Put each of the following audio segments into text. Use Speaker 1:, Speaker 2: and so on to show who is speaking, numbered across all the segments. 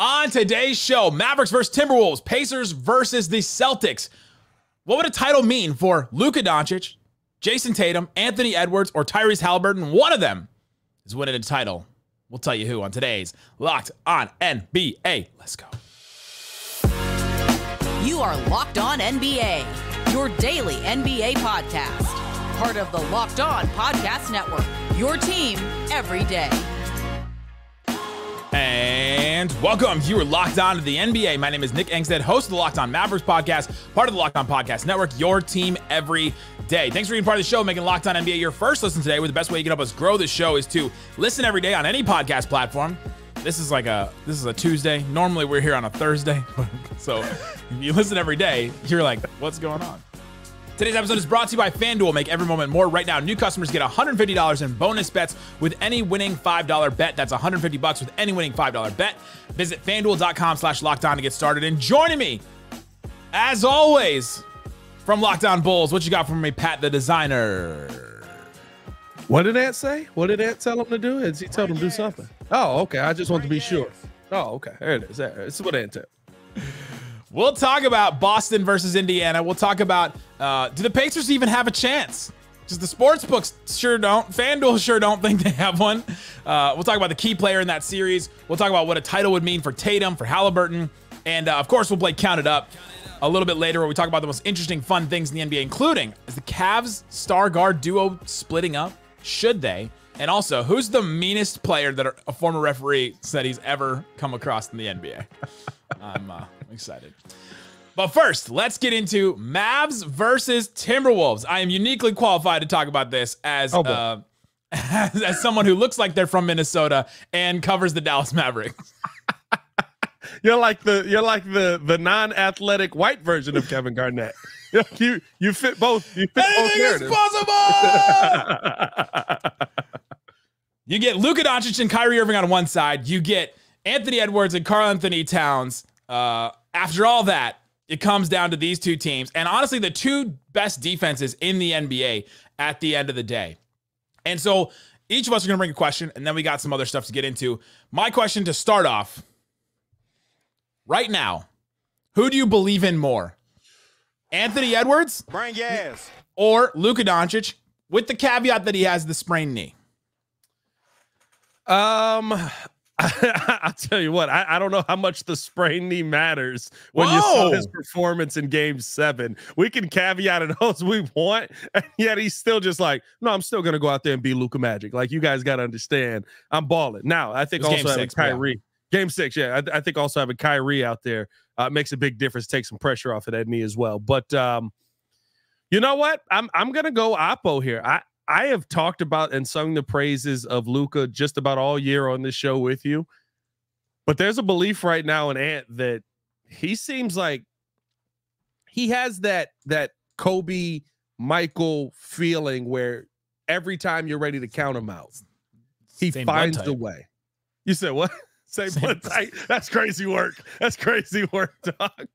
Speaker 1: On today's show, Mavericks versus Timberwolves, Pacers versus the Celtics. What would a title mean for Luka Doncic, Jayson Tatum, Anthony Edwards, or Tyrese Haliburton? One of them is winning a title. We'll tell you who on today's Locked On NBA. Let's go.
Speaker 2: You are Locked On NBA, your daily NBA podcast. Part of the Locked On Podcast Network, your team every day.
Speaker 1: And welcome. You are Locked On to the NBA. My name is Nick Angstadt, host of the Locked On Mavericks podcast, part of the Locked On Podcast Network, your team every day. Thanks for being part of the show, making Locked On NBA your first listen today. Where the best way you can help us grow the show is to listen every day on any podcast platform. This is a Tuesday. Normally we're here on a Thursday. So if you listen every day, you're like, what's going on? Today's episode is brought to you by FanDuel. Make every moment more. Right now, new customers get $150 in bonus bets with any winning $5 bet. That's $150 with any winning $5 bet. Visit FanDuel.com/LockedOn to get started. And joining me, as always, from Locked On Bulls, what you got for me, Pat the Designer?
Speaker 3: What did Ant say? What did Ant tell him to do? He told him to do something. Oh, okay. I just want to be sure. Oh, okay. There it is. This is what Ant said.
Speaker 1: We'll talk about Boston versus Indiana. We'll talk about, do the Pacers even have a chance? Because the sports books sure don't. FanDuel sure don't think they have one. We'll talk about the key player in that series. We'll talk about what a title would mean for Tatum, for Haliburton. And, of course, we'll play Count It Up a little bit later where we talk about the most interesting, fun things in the NBA, including, is the Cavs star guard duo splitting up? Should they? And also, who's the meanest player that a former referee said he's ever come across in the NBA? I'm excited. But first, let's get into Mavs versus Timberwolves. I am uniquely qualified to talk about this as as someone who looks like they're from Minnesota and covers the Dallas Mavericks.
Speaker 3: You're like the non-athletic white version of Kevin Garnett. You fit both. You fit
Speaker 1: Anything
Speaker 3: both
Speaker 1: is possible. You get Luka Doncic and Kyrie Irving on one side. You get Anthony Edwards and Karl Anthony Towns. After all that, it comes down to these two teams. And honestly, the two best defenses in the NBA at the end of the day. And so each of us are going to bring a question, and then we got some other stuff to get into. My question to start off, right now, who do you believe in more? Anthony Edwards?
Speaker 4: Bring gas.
Speaker 1: Or Luka Doncic, with the caveat that he has the sprained knee?
Speaker 3: I'll tell you what, I don't know how much the sprained knee matters when you saw his performance in Game 7. We can caveat it all as we want, and yet he's still just like, no, I'm still going to go out there and be Luka Magic. Like, you guys got to understand, I'm balling. Now, I think also having Kyrie. Game 6, yeah. I think also having Kyrie out there makes a big difference, take some pressure off of that knee as well. But you know what? I'm going to go Oppo here. I have talked about and sung the praises of Luka just about all year on this show with you. But there's a belief right now in Ant that he seems like he has that Kobe Michael feeling where every time you're ready to count him out, he finds a way. You said what? Same blood type. That's crazy work. That's crazy work, dog.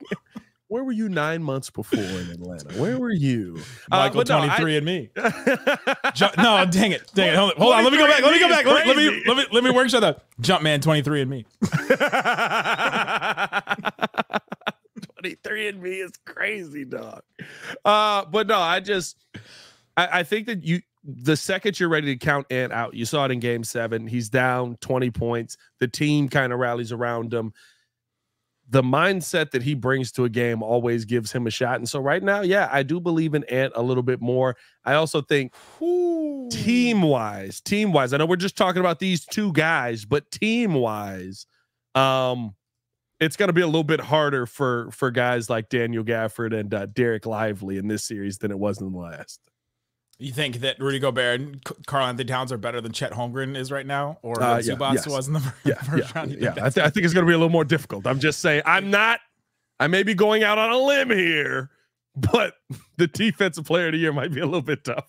Speaker 3: Where were you 9 months before in Atlanta? Where were you?
Speaker 1: Michael 23 and me. No, dang it. Hold on. Let me go back. Let me workshop that. Jumpman 23 and me.
Speaker 3: 23 and me is crazy, dog. But no, I think that the second you're ready to count Ant out, you saw it in Game 7. He's down 20 points. The team kind of rallies around him. The mindset that he brings to a game always gives him a shot. And so right now, yeah, I do believe in Ant a little bit more. I also think team-wise, I know we're just talking about these two guys, but team-wise, it's going to be a little bit harder for guys like Daniel Gafford and Derek Lively in this series than it was in the last.
Speaker 1: You think that Rudy Gobert and Karl Anthony Towns are better than Chet Holmgren is right now, or Zubac was in the first round?
Speaker 3: I think it's going to be a little more difficult. I'm just saying, I may be going out on a limb here, but the defensive player of the year might be a little bit tougher.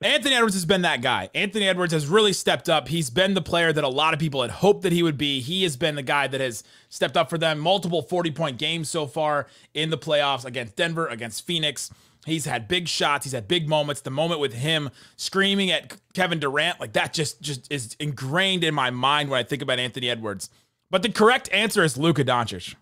Speaker 1: Anthony Edwards has been that guy. Anthony Edwards has really stepped up. He's been the player that a lot of people had hoped that he would be. He has been the guy that has stepped up for them. Multiple 40-point games so far in the playoffs against Denver, against Phoenix. He's had big shots. He's had big moments. The moment with him screaming at Kevin Durant, like that just is ingrained in my mind when I think about Anthony Edwards. But the correct answer is Luka Doncic.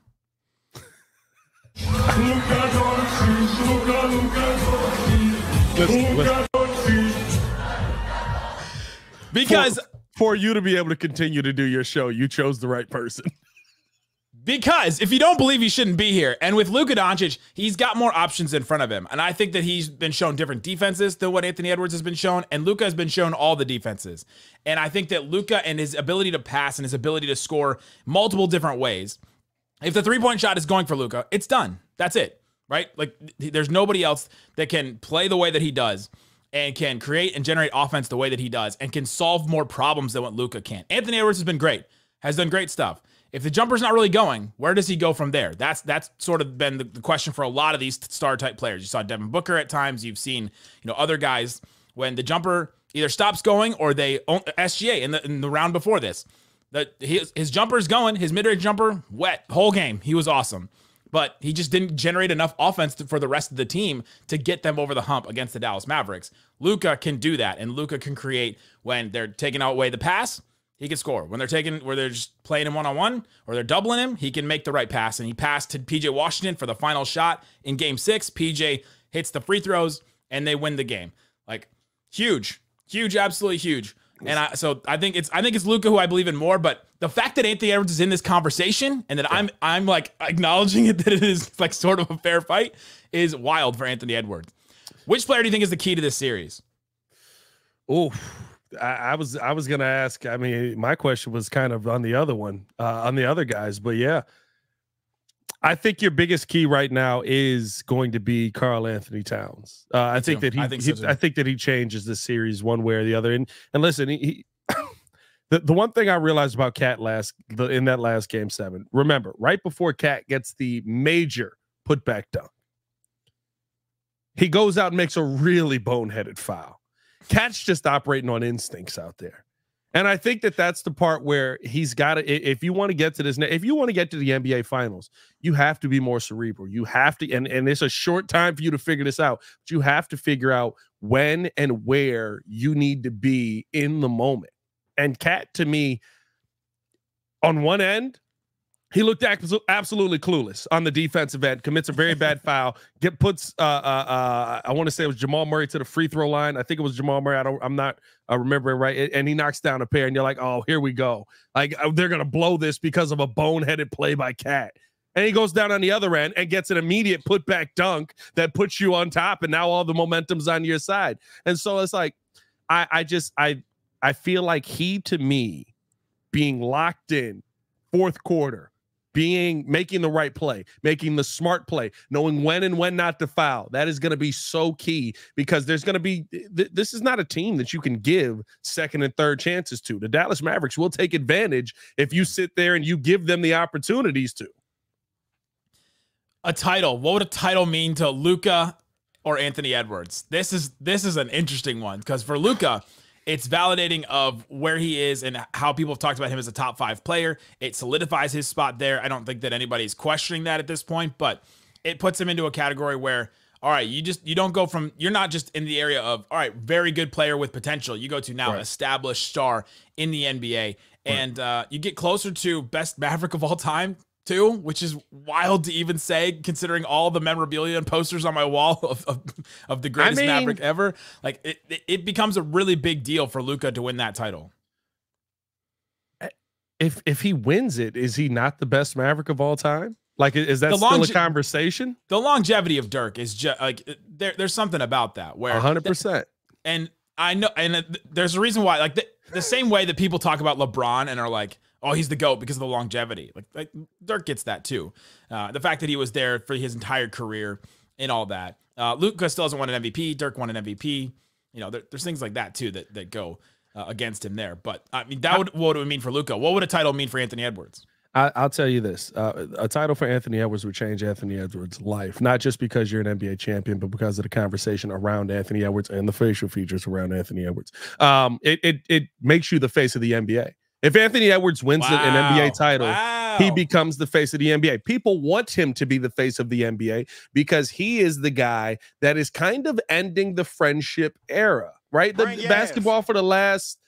Speaker 1: Because
Speaker 3: for you to be able to continue to do your show, you chose the right person.
Speaker 1: Because if you don't believe he shouldn't be here, and with Luka Doncic, he's got more options in front of him. And I think that he's been shown different defenses than what Anthony Edwards has been shown, and Luka has been shown all the defenses. And I think that Luka and his ability to pass and his ability to score multiple different ways, if the three-point shot is going for Luka, it's done. That's it, right? Like, there's nobody else that can play the way that he does and can create and generate offense the way that he does and can solve more problems than what Luka can. Anthony Edwards has been great, has done great stuff. If the jumper's not really going, where does he go from there? That's sort of been the question for a lot of these star-type players. You saw Devin Booker at times. You've seen, other guys when the jumper either stops going or they SGA in the round before this. His jumper's going, his mid-range jumper, wet, whole game. He was awesome. But he just didn't generate enough offense for the rest of the team to get them over the hump against the Dallas Mavericks. Luka can do that, and Luka can create when they're taking away the pass. He can score. When they're just playing him one-on-one or they're doubling him, he can make the right pass. And he passed to PJ Washington for the final shot in Game 6. PJ hits the free throws and they win the game. Like, huge, absolutely huge. And I think it's Luka who I believe in more. But the fact that Anthony Edwards is in this conversation and that I'm like acknowledging it, that it is like sort of a fair fight, is wild for Anthony Edwards. Which player do you think is the key to this series?
Speaker 3: Oh. I was going to ask, I mean, my question was kind of on the other one, on the other guys, but yeah, I think your biggest key right now is going to be Karl Anthony Towns. I think that he changes this series one way or the other. And listen, the one thing I realized about Cat in that last Game 7, remember, right before Cat gets the major putback dunk, he goes out and makes a really boneheaded foul. Cat's just operating on instincts out there. And I think that that's the part where he's got to, if you want to get to this, if you want to get to the NBA finals, you have to be more cerebral. You have to, and it's a short time for you to figure this out, but you have to figure out when and where you need to be in the moment. And Cat, to me, on one end, he looked absolutely clueless on the defensive end, commits a very bad foul, puts I want to say it was Jamal Murray to the free throw line. I think it was Jamal Murray. I'm not remembering right. And he knocks down a pair, and you're like, oh, here we go. Like, they're going to blow this because of a boneheaded play by Cat. And he goes down on the other end and gets an immediate putback dunk that puts you on top, and now all the momentum's on your side. And so it's like, I feel like he, to me, being locked in fourth quarter, making the right play, making the smart play, knowing when and when not to foul. That is going to be so key, because there's going to be, this is not a team that you can give second and third chances to. The Dallas Mavericks will take advantage if you sit there and you give them the opportunities to.
Speaker 1: A title. What would a title mean to Luka or Anthony Edwards? This is an interesting one, because for Luka, it's validating of where he is and how people have talked about him as a top 5 player. It solidifies his spot there. I don't think that anybody's questioning that at this point, but it puts him into a category where, all right, you don't go from, you're not just in the area of, all right, very good player with potential. You go to now established star in the NBA, and you get closer to best Maverick of all time too, which is wild to even say, considering all the memorabilia and posters on my wall of the greatest Maverick ever. Like, it becomes a really big deal for Luka to win that title.
Speaker 3: If he wins it, is he not the best Maverick of all time? Like, is that still a conversation?
Speaker 1: The longevity of Dirk is just like, there's something about that where
Speaker 3: 100%.
Speaker 1: And I know, and there's a reason why, like the same way that people talk about LeBron and are like, oh, he's the GOAT because of the longevity. Like Dirk gets that too. The fact that he was there for his entire career and all that. Luka still hasn't won an MVP. Dirk won an MVP. There's things like that too that go against him there. But I mean, what would it mean for Luka? What would a title mean for Anthony Edwards?
Speaker 3: I'll tell you this. A title for Anthony Edwards would change Anthony Edwards' life, not just because you're an NBA champion, but because of the conversation around Anthony Edwards and the facial features around Anthony Edwards. It makes you the face of the NBA. If Anthony Edwards wins an NBA title, he becomes the face of the NBA. People want him to be the face of the NBA because he is the guy that is kind of ending the friendship era, right? The basketball for the last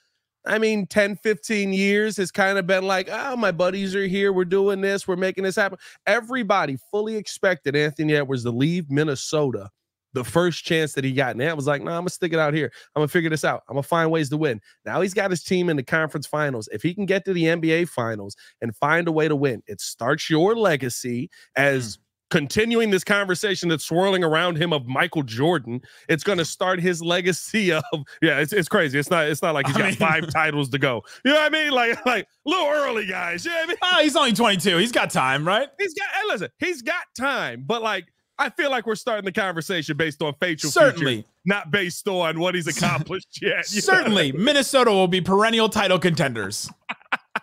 Speaker 3: I mean, 10, 15 years has kind of been like, oh, my buddies are here. We're doing this. We're making this happen. Everybody fully expected Anthony Edwards to leave Minnesota the first chance that he got. And Ant was like, no, I'm going to stick it out here. I'm going to figure this out. I'm going to find ways to win. Now he's got his team in the conference finals. If he can get to the NBA finals and find a way to win, it starts your legacy as continuing this conversation that's swirling around him of Michael Jordan. It's going to start his legacy of, it's crazy. It's not like he's got 5 titles to go. You know what I mean? Like a little early, guys. Yeah, you know I mean?
Speaker 1: He's only 22. He's got time, right?
Speaker 3: He's got time, but like, I feel like we're starting the conversation based on facial
Speaker 1: certainly
Speaker 3: features, not based on what he's accomplished yet.
Speaker 1: Certainly, Minnesota will be perennial title contenders.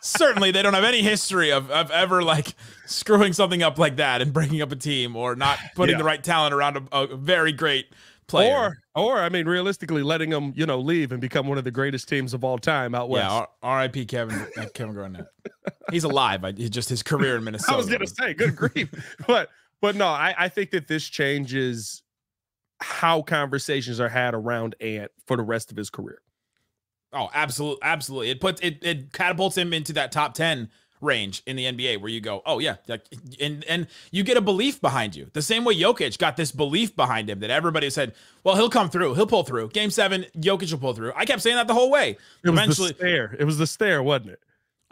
Speaker 1: Certainly, they don't have any history of ever like screwing something up like that and breaking up a team or not putting the right talent around a very great player.
Speaker 3: Or I mean, realistically, letting them leave and become one of the greatest teams of all time out west.
Speaker 1: Yeah, R.I.P. Kevin Garnett. He's alive. Just his career in Minnesota.
Speaker 3: I was gonna say, good grief, But no, I think that this changes how conversations are had around Ant for the rest of his career.
Speaker 1: Oh, absolutely. It catapults him into that top 10 range in the NBA where you go, oh yeah, like, and you get a belief behind you. The same way Jokic got this belief behind him that everybody said, well, he'll come through, he'll pull through. Game 7, Jokic will pull through. I kept saying that the whole way.
Speaker 3: It was the stare, wasn't it?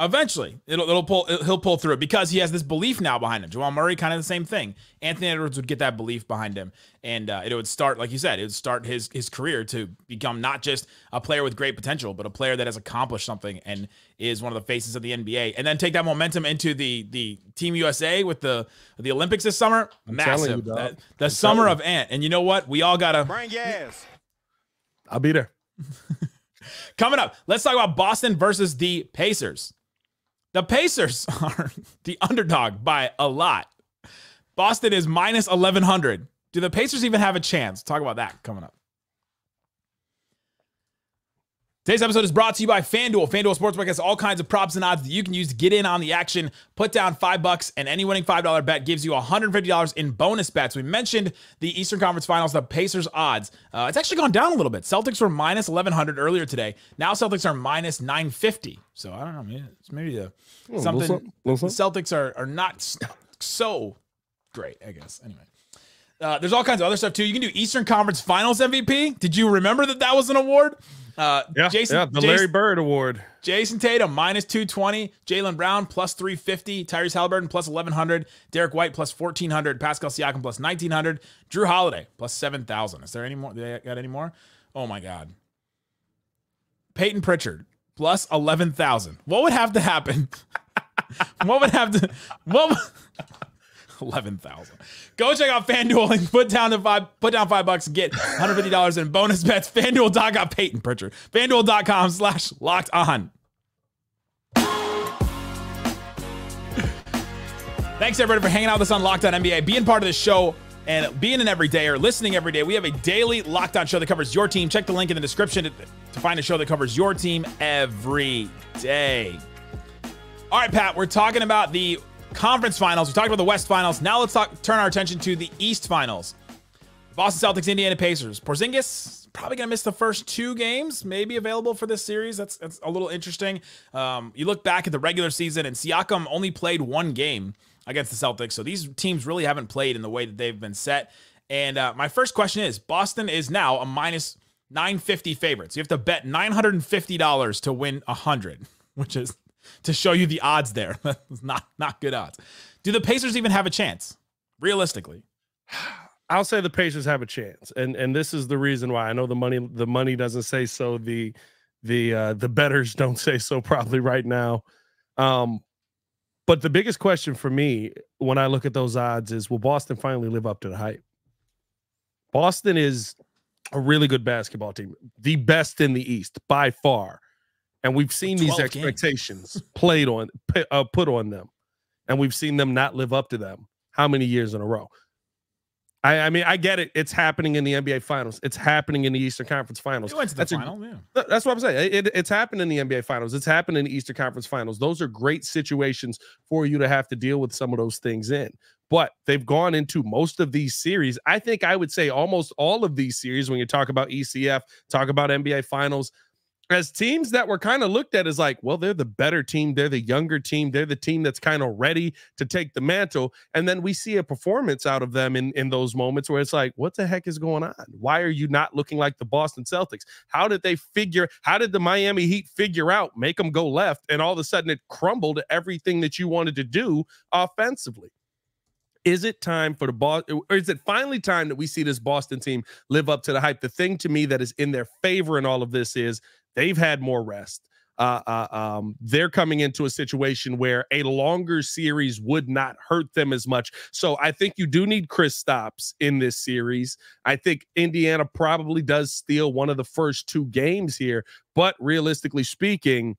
Speaker 1: Eventually, he'll pull through it because he has this belief now behind him. Jamal Murray, kind of the same thing. Anthony Edwards would get that belief behind him, and it would start, like you said, it would start his career to become not just a player with great potential, but a player that has accomplished something and is one of the faces of the NBA. And then take that momentum into the Team USA with the Olympics this summer. Massive. The summer of Ant. And you know what? We all gotta
Speaker 4: bring gas.
Speaker 3: I'll be there.
Speaker 1: Coming up, let's talk about Boston versus the Pacers. The Pacers are the underdog by a lot. Boston is minus 1,100. Do the Pacers even have a chance? Talk about that coming up. Today's episode is brought to you by FanDuel. FanDuel Sportsbook has all kinds of props and odds that you can use to get in on the action. Put down $5 and any winning $5 bet gives you $150 in bonus bets. We mentioned the Eastern Conference Finals, the Pacers odds. It's actually gone down a little bit. Celtics were minus 1,100 earlier today. Now Celtics are minus 950. So I don't know. It's maybe something. The Celtics are not so great, I guess. Anyway. There's all kinds of other stuff too. You can do Eastern Conference Finals MVP. Did you remember that was an award?
Speaker 3: The Larry Bird Award.
Speaker 1: Jayson Tatum minus 220, Jaylen Brown plus 350, Tyrese Haliburton plus 1,100, Derek White plus 1,400, Pascal Siakam plus 1,900, Drew Holiday plus 7,000. Is there any more? They got any more? Oh my God. Peyton Pritchard plus 11,000. What would have to happen? 11,000. Go check out FanDuel and put down $5 and get $150 in bonus bets. FanDuel.com, Peyton Pritchard. FanDuel.com/locked-on. Thanks everybody for hanging out with us on Locked On NBA, being part of the show and being an everydayer, listening every day. We have a daily Locked On show that covers your team. Check the link in the description to find a show that covers your team every day. All right, Pat, we're talking about the Conference Finals. We talked about the West Finals. Now let's turn our attention to the East Finals. Boston Celtics, Indiana Pacers. Porzingis probably going to miss the first 2 games, maybe available for this series. That's a little interesting. You look back at the regular season, and Siakam only played 1 game against the Celtics, so these teams really haven't played in the way that they've been set. And my first question is, Boston is now a minus 950 favorite. So you have to bet $950 to win 100, which is to show you the odds there. That's not good odds. Do the Pacers even have a chance, realistically?
Speaker 3: I'll say the Pacers have a chance, and this is the reason why. I know the money doesn't say so. The bettors don't say so probably right now. But the biggest question for me when I look at those odds is, will Boston finally live up to the hype? Boston is a really good basketball team, the best in the East by far. And we've seen these expectations put on them, and we've seen them not live up to them. How many years in a row? I mean, I get it. It's happening in the NBA Finals. It's happening in the Eastern Conference Finals.
Speaker 1: It went to the final, yeah.
Speaker 3: That's what I'm saying. It's happened in the NBA Finals. It's happened in the Eastern Conference Finals. Those are great situations for you to have to deal with some of those things in. But they've gone into most of these series. I think I would say almost all of these series, when you talk about ECF, talk about NBA Finals, as teams that were kind of looked at as like, well, they're the better team. They're the younger team. They're the team that's kind of ready to take the mantle. And then we see a performance out of them in those moments where it's like, what the heck is going on? Why are you not looking like the Boston Celtics? How did the Miami Heat figure out, make them go left, and all of a sudden it crumbled everything that you wanted to do offensively? Is it time for or is it finally time that we see this Boston team live up to the hype? The thing to me that is in their favor in all of this is they've had more rest. They're coming into a situation where a longer series would not hurt them as much. So I think you do need Kristaps in this series. I think Indiana probably does steal one of the first 2 games here, but realistically speaking,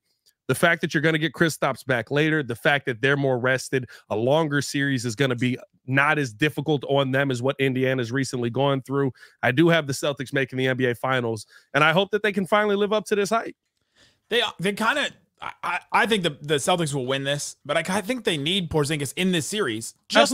Speaker 3: the fact that you're going to get Kristaps back later, the fact that they're more rested, a longer series is going to be not as difficult on them as what Indiana's recently gone through. I do have the Celtics making the NBA Finals, and I hope that they can finally live up to this hype.
Speaker 1: They kind of. I think the Celtics will win this, but I think they need Porzingis in this series just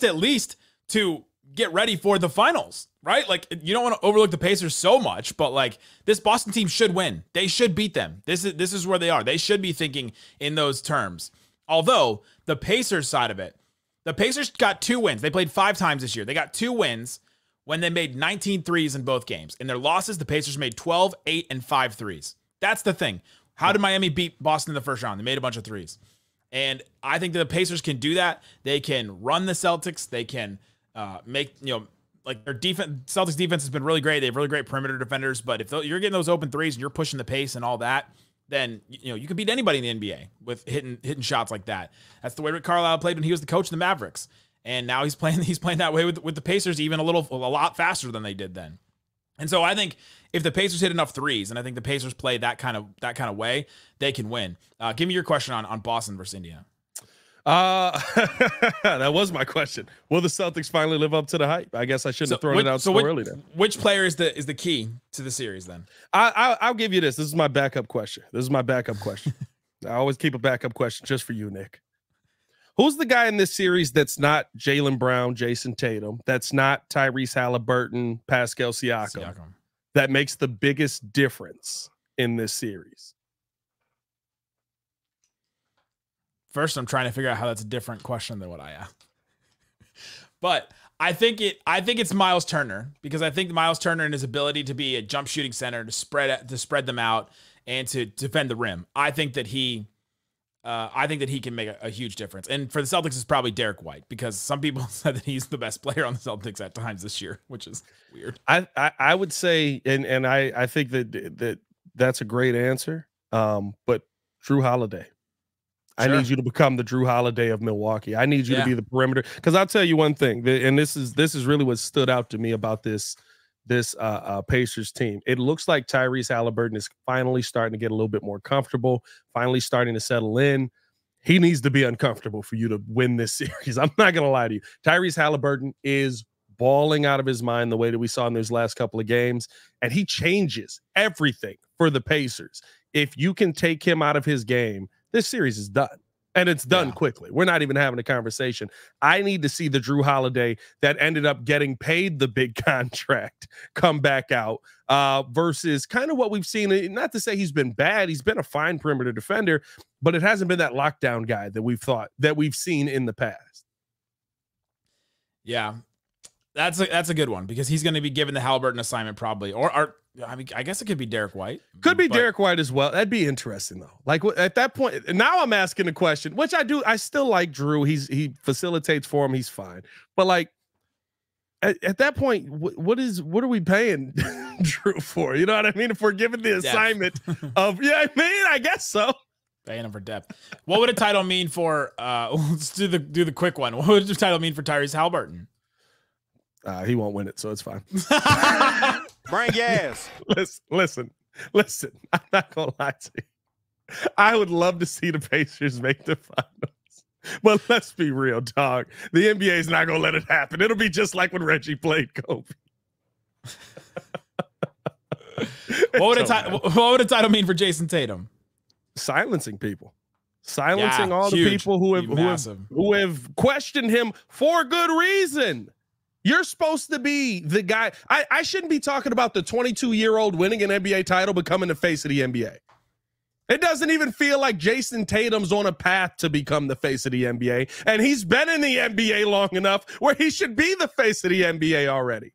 Speaker 1: at least to get ready for the finals, right? Like, you don't want to overlook the Pacers so much, but like, this Boston team should win. They should beat them. This is where they are. They should be thinking in those terms. Although the Pacers side of it, the Pacers got 2 wins. They played 5 times this year. They got 2 wins when they made 19 threes in both games. In their losses, the Pacers made 12, 8, and 5 threes. That's the thing. How did Miami beat Boston in the first round? They made a bunch of threes. And I think that the Pacers can do that. They can run the Celtics. They can make, like, their defense. Celtics defense has been really great. They have really great perimeter defenders. But if you're getting those open threes and you're pushing the pace and all that, then you can beat anybody in the NBA with hitting shots like that. That's the way Rick Carlisle played when he was the coach of the Mavericks. And now he's playing that way with the Pacers, even a lot faster than they did then. And so I think if the Pacers hit enough threes, and I think the Pacers play that kind of way, they can win. Give me your question on Boston versus Indiana.
Speaker 3: That was my question. Will the Celtics finally live up to the hype? I guess I shouldn't have thrown it out so early then.
Speaker 1: Which player is the key to the series then?
Speaker 3: I'll give you this. This is my backup question. I always keep a backup question just for you, Nick. Who's the guy in this series that's not Jaylen Brown, Jayson Tatum, that's not Tyrese Haliburton, Pascal Siakam, that makes the biggest difference in this series?
Speaker 1: First, I'm trying to figure out how that's a different question than what I asked. But I think it's Miles Turner, because I think Miles Turner and his ability to be a jump shooting center, to spread them out and to defend the rim. I think that he can make a huge difference. And for the Celtics, it's probably Derek White, because some people said that he's the best player on the Celtics at times this year, which is weird.
Speaker 3: I would say, and I think that's a great answer. But Drew Holiday. Sure. I need you to become the Drew Holiday of Milwaukee. I need you to be the perimeter. Because I'll tell you one thing, and this is really what stood out to me about this Pacers team. It looks like Tyrese Haliburton is finally starting to get a little bit more comfortable, finally starting to settle in. He needs to be uncomfortable for you to win this series. I'm not going to lie to you. Tyrese Haliburton is balling out of his mind the way that we saw in those last couple of games, and he changes everything for the Pacers. If you can take him out of his game, this series is done. And it's done quickly. We're not even having a conversation. I need to see the Drew Holiday that ended up getting paid the big contract come back out versus kind of what we've seen. Not to say he's been bad. He's been a fine perimeter defender, but it hasn't been that lockdown guy that we've seen in the past.
Speaker 1: Yeah, that's a good one, because he's going to be given the Haliburton assignment probably, or I mean, I guess it could be Derek White.
Speaker 3: Could be Derek White as well. That'd be interesting though. Like at that point, now I'm asking a question, which I do. I still like Drew. He facilitates for him. He's fine. But like at that point, what are we paying Drew for? You know what I mean? If we're given the assignment of, I guess so.
Speaker 1: Paying him for depth. What would a title mean for? Let's do the quick one. What would the title mean for Tyrese Haliburton?
Speaker 3: He won't win it, so it's fine.
Speaker 4: Bring gas.
Speaker 3: Listen. I'm not gonna lie to you. I would love to see the Pacers make the finals, but let's be real, dog. The NBA is not gonna let it happen. It'll be just like when Reggie played Kobe.
Speaker 1: What would a title mean for Jayson Tatum?
Speaker 3: Silencing people. All the people who have questioned him for good reason. You're supposed to be the guy. I shouldn't be talking about the 22-year-old winning an NBA title, becoming the face of the NBA. It doesn't even feel like Jayson Tatum's on a path to become the face of the NBA. And he's been in the NBA long enough where he should be the face of the NBA already.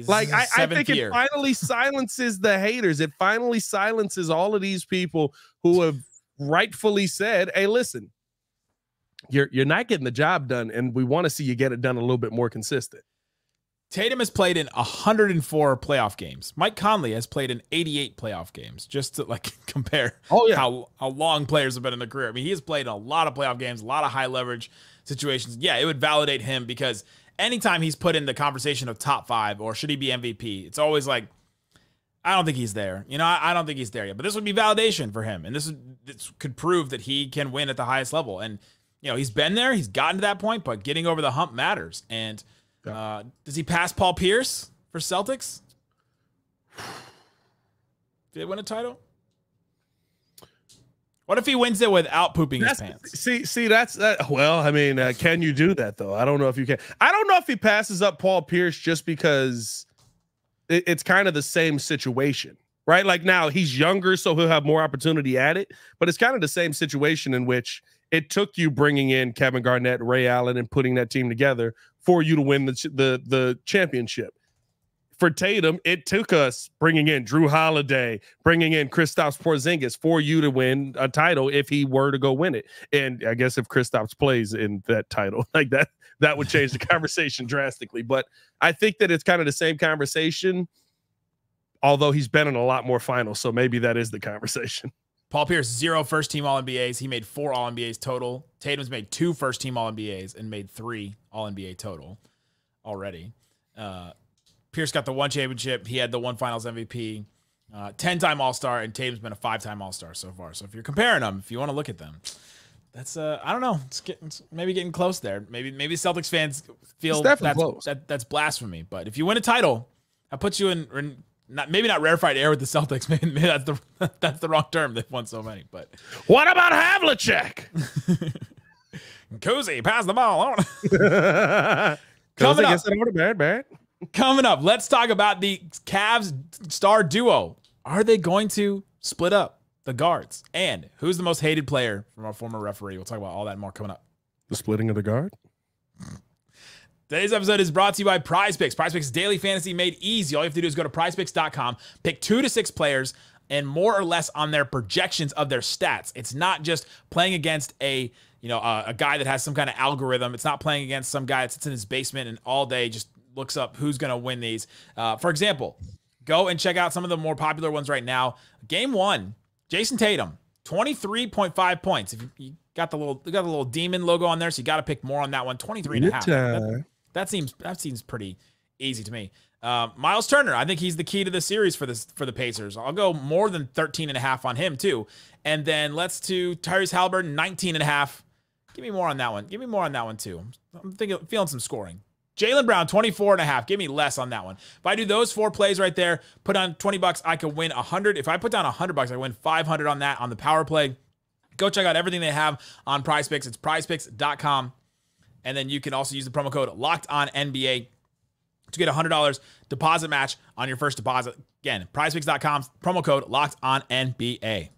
Speaker 3: Like, I think it finally silences the haters. It finally silences all of these people who have rightfully said, hey, listen, you're not getting the job done, and we want to see you get it done a little bit more consistent.
Speaker 1: Tatum has played in 104 playoff games. Mike Conley has played in 88 playoff games, just to like compare how long players have been in their career. I mean, he has played in a lot of playoff games, a lot of high leverage situations. Yeah, it would validate him because anytime he's put in the conversation of top 5 or should he be MVP, it's always like, I don't think he's there. You know, I don't think he's there yet. But this would be validation for him. And this could prove that he can win at the highest level. And, you know, he's been there. He's gotten to that point, but getting over the hump matters. And does he pass Paul Pierce for Celtics? Did they win a title? What if he wins it without pooping his pants?
Speaker 3: See, that's that. Well, I mean, can you do that though? I don't know if you can. I don't know if he passes up Paul Pierce just because it's kind of the same situation, right? Like now he's younger, so he'll have more opportunity at it. But it's kind of the same situation in which it took you bringing in Kevin Garnett, Ray Allen, and putting that team together for you to win the championship. For Tatum, it took us bringing in Drew Holiday, bringing in Kristaps Porzingis for you to win a title if he were to go win it. And I guess if Kristaps plays in that title, like that would change the conversation drastically. But I think that it's kind of the same conversation, although he's been in a lot more finals. So maybe that is the conversation.
Speaker 1: Paul Pierce, 0 first-team All-NBAs. He made 4 All-NBAs total. Tatum's made 2 first-team All-NBAs and made 3 All-NBA total already. Pierce got the 1 championship. He had the 1 Finals MVP, 10-time All-Star, and Tatum's been a 5-time All-Star so far. So if you're comparing them, if you want to look at them, that's I don't know. It's maybe getting close there. Maybe Celtics fans feel that's blasphemy. But if you win a title, that puts you in maybe not rarefied air with the Celtics. Maybe that's the wrong term. They've won so many. But
Speaker 3: what about Havlicek?
Speaker 1: Cozy, pass the ball. Coming up, let's talk about the Cavs star duo. Are they going to split up the guards? And who's the most hated player from our former referee? We'll talk about all that and more coming up.
Speaker 3: The splitting of the guard?
Speaker 1: Today's episode is brought to you by PrizePicks. PrizePicks daily fantasy made easy. All you have to do is go to prizepicks.com, pick 2 to 6 players, and more or less on their projections of their stats. It's not just playing against a guy that has some kind of algorithm. It's not playing against some guy that sits in his basement and all day just looks up who's going to win these. For example, go and check out some of the more popular ones right now. Game 1, Jayson Tatum, 23.5 points. If you got the little demon logo on there, so you got to pick more on that one. 23.5. That seems pretty easy to me. Miles Turner, I think he's the key to the series for the Pacers. I'll go more than 13.5 on him too. And then let's do Tyrese Haliburton, 19.5. Give me more on that one. Give me more on that one too. I'm feeling some scoring. Jaylen Brown, 24.5. Give me less on that one. If I do those 4 plays right there, put on $20, I could win 100. If I put down $100, I win 500 on that on the power play. Go check out everything they have on PrizePicks. It's prizepicks.com. And then you can also use the promo code LOCKEDONNBA to get $100 deposit match on your first deposit. Again, prizepicks.com, promo code LOCKEDONNBA.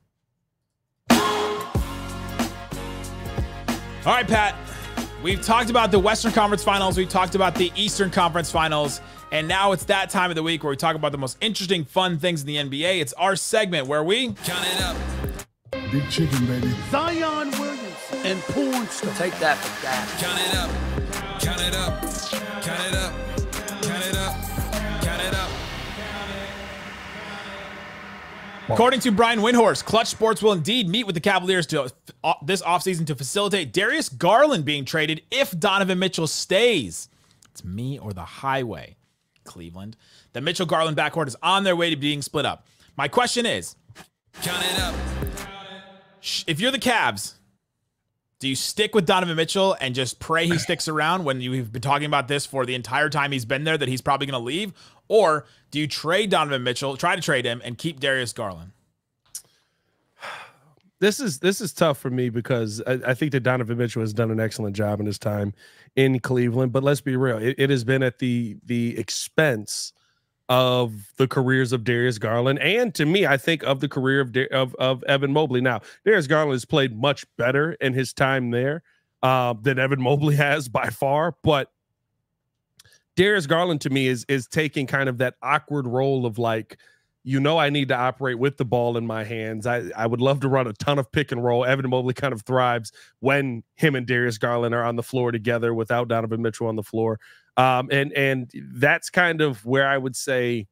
Speaker 1: All right, Pat. We've talked about the Western Conference Finals. We've talked about the Eastern Conference Finals. And now it's that time of the week where we talk about the most interesting, fun things in the NBA. It's our segment where we
Speaker 5: count it up.
Speaker 6: Big chicken, baby.
Speaker 7: Zion Williamson and porn star.
Speaker 5: Take that for that. Count it up. Count it up. Count it up. Count it up. Count it up.
Speaker 1: According to Brian Windhorst, Clutch Sports will indeed meet with the Cavaliers this offseason to facilitate Darius Garland being traded if Donovan Mitchell stays. It's me or the highway, Cleveland. The Mitchell-Garland backcourt is on their way to being split up. My question is,
Speaker 5: count it up.
Speaker 1: If you're the Cavs, do you stick with Donovan Mitchell and just pray he sticks around when you've been talking about this for the entire time he's been there that he's probably going to leave? Or do you trade Donovan Mitchell, try to trade him, and keep Darius Garland?
Speaker 3: This is tough for me because I think that Donovan Mitchell has done an excellent job in his time in Cleveland. But let's be real, it has been at the expense of the careers of Darius Garland, and to me, I think of the career of Evan Mobley. Now, Darius Garland has played much better in his time there than Evan Mobley has by far, but Darius Garland to me is taking kind of that awkward role of like, I need to operate with the ball in my hands. I would love to run a ton of pick and roll. Evan Mobley kind of thrives when him and Darius Garland are on the floor together without Donovan Mitchell on the floor. And that's kind of where I would say,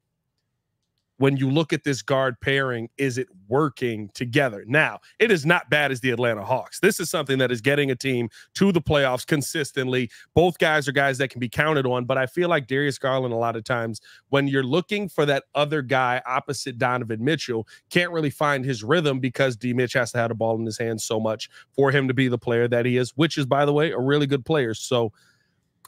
Speaker 3: when you look at this guard pairing, is it working together? Now, it is not bad as the Atlanta Hawks. This is something that is getting a team to the playoffs consistently. Both guys are guys that can be counted on, but I feel like Darius Garland, a lot of times, when you're looking for that other guy opposite Donovan Mitchell, can't really find his rhythm because D. Mitch has to have the ball in his hands so much for him to be the player that he is, which is, by the way, a really good player. So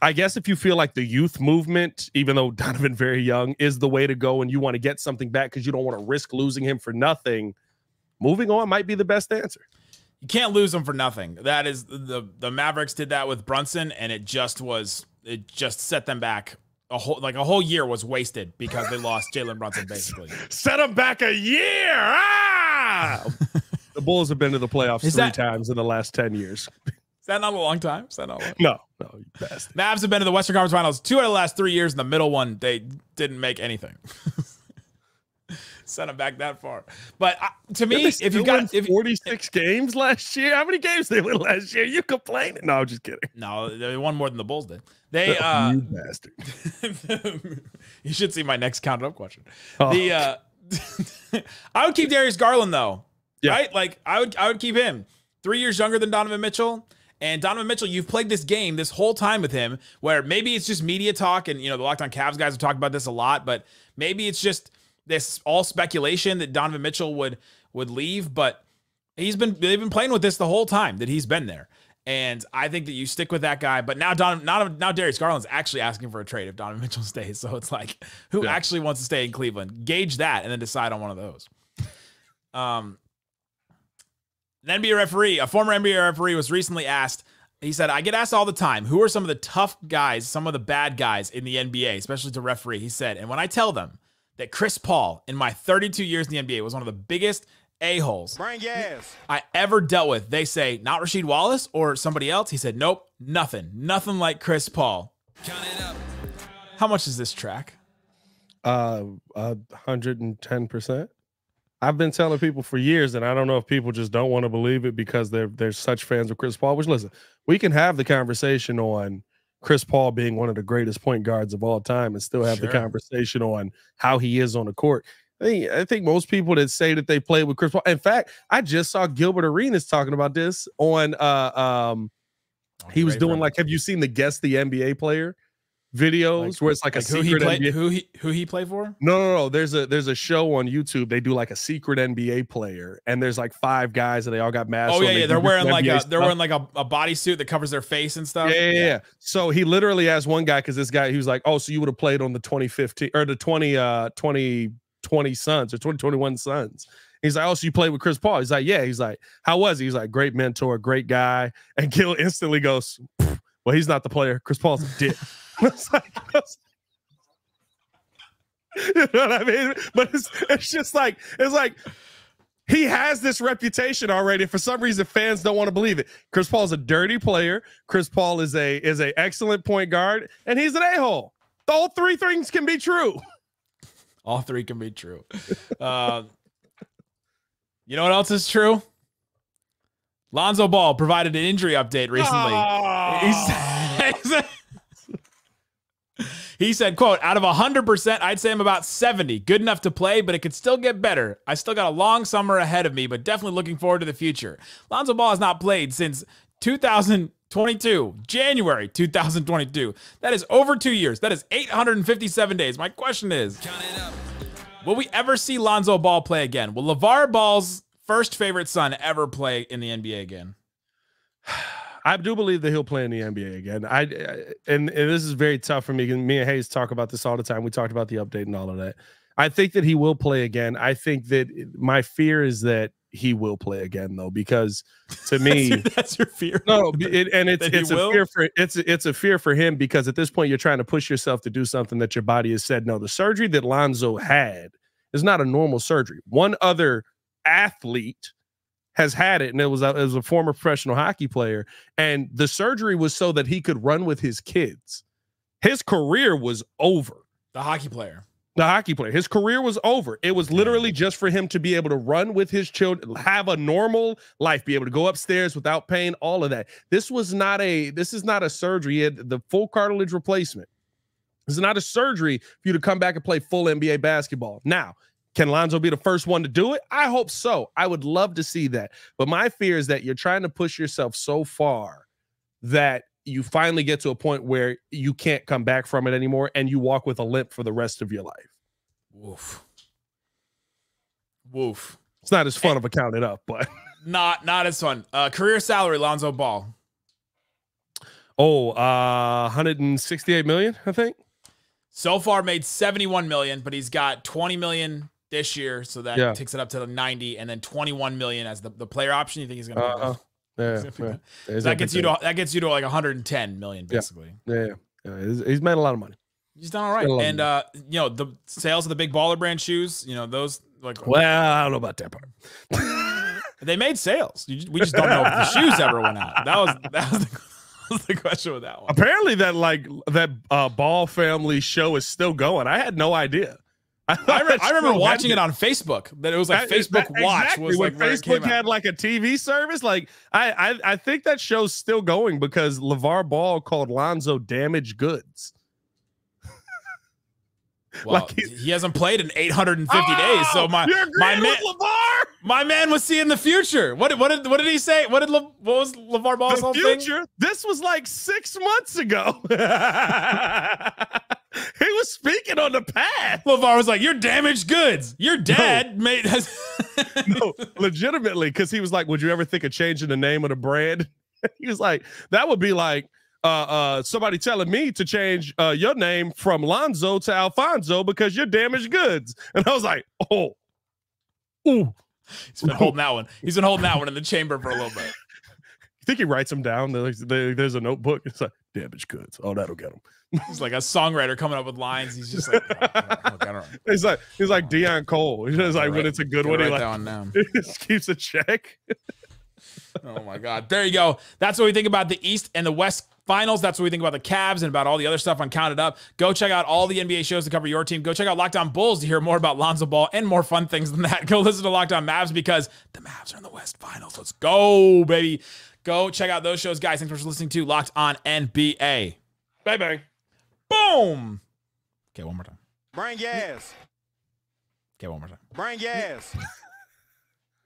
Speaker 3: I guess if you feel like the youth movement, even though Donovan very young, is the way to go and you want to get something back because you don't want to risk losing him for nothing, moving on might be the best answer.
Speaker 1: You can't lose him for nothing. That is the Mavericks did that with Brunson, and it just set them back. A whole year was wasted because they lost Jalen Brunson, basically.
Speaker 3: Set them back a year. The Bulls have been to the playoffs three times in the last 10 years.
Speaker 1: Is that not a long time? Is that not a long time?
Speaker 3: No, you bastard.
Speaker 1: Mavs have been to the Western Conference Finals 2 out of the last 3 years. In the middle one, they didn't make anything. Sent them back that far. But to me, if you've got
Speaker 3: 46 games last year, how many games they won last year? You complaining? No, I'm just kidding.
Speaker 1: No, they won more than the Bulls did. They
Speaker 3: you bastard.
Speaker 1: You should see my next counted up question.
Speaker 3: Oh.
Speaker 1: I would keep Darius Garland though.
Speaker 3: Yeah.
Speaker 1: Right? Like I would keep him. 3 years younger than Donovan Mitchell. And Donovan Mitchell, you've played this game this whole time with him where maybe it's just media talk, and the Locked On Cavs guys have talked about this a lot, but maybe it's just this all speculation that Donovan Mitchell would leave, but they've been playing with this the whole time that he's been there. And I think that you stick with that guy. But now Darius Garland's actually asking for a trade if Donovan Mitchell stays. So it's like, who actually wants to stay in Cleveland? Gauge that and then decide on one of those. An NBA referee, a former NBA referee, was recently asked, he said, I get asked all the time, who are some of the tough guys, some of the bad guys in the NBA, especially to referee? He said, and when I tell them that Chris Paul, in my 32 years in the NBA, was one of the biggest a-holes I ever dealt with, they say, not Rasheed Wallace or somebody else. He said, nope, nothing like Chris Paul.
Speaker 5: Count it up.
Speaker 1: How much is this track?
Speaker 3: 110%. I've been telling people for years, and I don't know if people just don't want to believe it because they're such fans of Chris Paul, which, listen, we can have the conversation on Chris Paul being one of the greatest point guards of all time and still have the conversation on how he is on the court. I think most people that say that they played with Chris Paul. In fact, I just saw Gilbert Arenas talking about this on he was doing have you seen the Guess the NBA Player videos where it's like a secret NBA.
Speaker 1: Who he played for?
Speaker 3: No. There's a show on YouTube. They do like a secret NBA player, and there's like 5 guys and they all got masks.
Speaker 1: Oh yeah, they're wearing like a bodysuit that covers their face and stuff.
Speaker 3: Yeah. So he literally asked one guy, because this guy, he was like, oh, so you would have played on the 2015 or the 2020 Suns or 2021 Suns. He's like, oh, so you played with Chris Paul? He's like, yeah. He's like, how was he? He's like, great mentor, great guy. And Gil instantly goes, well, he's not the player. Chris Paul's a dick. It's like, you know what I mean? But it's just like, it's like he has this reputation already. For some reason, fans don't want to believe it. Chris Paul's a dirty player. Chris Paul is a excellent point guard, and he's an a-hole. All 3 things can be true.
Speaker 1: All 3 can be true. You know what else is true? Lonzo Ball provided an injury update recently. He said, quote, out of 100%, I'd say I'm about 70. Good enough to play, but it could still get better. I still got a long summer ahead of me, but definitely looking forward to the future. Lonzo Ball has not played since 2022, January 2022. That is over 2 years. That is 857 days. My question is, will we ever see Lonzo Ball play again? Will LeVar Ball's first favorite son ever play in the NBA again?
Speaker 3: I do believe that he'll play in the NBA again. And this is very tough for me. Me and Hayes talk about this all the time. We talked about the update and all of that. I think that he will play again. I think that my fear is that he will play again, though, because to me,
Speaker 1: that's your fear.
Speaker 3: No, it's a fear for him, because at this point you're trying to push yourself to do something that your body has said no. The surgery that Lonzo had is not a normal surgery. One other athlete has had it, and it was a former professional hockey player, and the surgery was so that he could run with his kids. His career was over.
Speaker 1: The hockey player.
Speaker 3: His career was over. It was literally just for him to be able to run with his children, have a normal life, be able to go upstairs without pain, all of that. This is not a surgery. He had the full cartilage replacement. This is not a surgery for you to come back and play full NBA basketball. Now, can Lonzo be the first one to do it? I hope so. I would love to see that. But my fear is that you're trying to push yourself so far that you finally get to a point where you can't come back from it anymore, and you walk with a limp for the rest of your life.
Speaker 1: Woof.
Speaker 3: It's not as fun of a count it up, but
Speaker 1: not as fun. Career salary, Lonzo Ball.
Speaker 3: 168 million, I think.
Speaker 1: So far made 71 million, but he's got 20 million this year, so that takes it up to 90, and then 21 million as the player option. You think he's going to that gets you to like 110 million basically.
Speaker 3: He's made a lot of money.
Speaker 1: He's done all right. And the sales of the big baller brand shoes, those like,
Speaker 3: well, I don't know about that part.
Speaker 1: They made sales. We just don't know if the shoes ever went out. That was the question with that one.
Speaker 3: Apparently that Ball family show is still going. I had no idea.
Speaker 1: I remember watching it on Facebook. That it was like Facebook Watch.
Speaker 3: Exactly.
Speaker 1: Was like
Speaker 3: when Facebook had like a TV service. Like I think that show's still going because LeVar Ball called Lonzo damaged goods.
Speaker 1: Well, he hasn't played in 850 days. So my man was seeing the future. What did he say? What was LeVar Ball's whole thing?
Speaker 3: This was like 6 months ago. He was speaking on the past.
Speaker 1: LeVar was like, "You're damaged goods. Your dad made us."
Speaker 3: No, legitimately, because he was like, "Would you ever think of changing the name of the brand?" He was like, "That would be like somebody telling me to change your name from Lonzo to Alfonso because you're damaged goods." And I was like, "Oh, ooh."
Speaker 1: He's been holding that one. He's been holding that one in the chamber for a little bit.
Speaker 3: You think he writes them down? There's a notebook. It's like damaged goods. Oh, that'll get him.
Speaker 1: He's like a songwriter coming up with lines. He's just like, I don't know.
Speaker 3: He's like Deion Cole. He's just like, when it's a good one, he just keeps a check.
Speaker 1: Oh my God. There you go. That's what we think about the East and the West Finals. That's what we think about the Cavs and about all the other stuff on Counted Up. Go check out all the NBA shows to cover your team. Go check out Locked On Bulls to hear more about Lonzo Ball and more fun things than that. Go listen to Locked On Mavs because the Mavs are in the West Finals. Let's go, baby. Go check out those shows, guys. Thanks for listening to Locked On NBA.
Speaker 3: Bang, bang.
Speaker 1: Boom. Okay, one more time.
Speaker 4: Bring gas.
Speaker 1: Okay, one more time.
Speaker 4: Bring gas.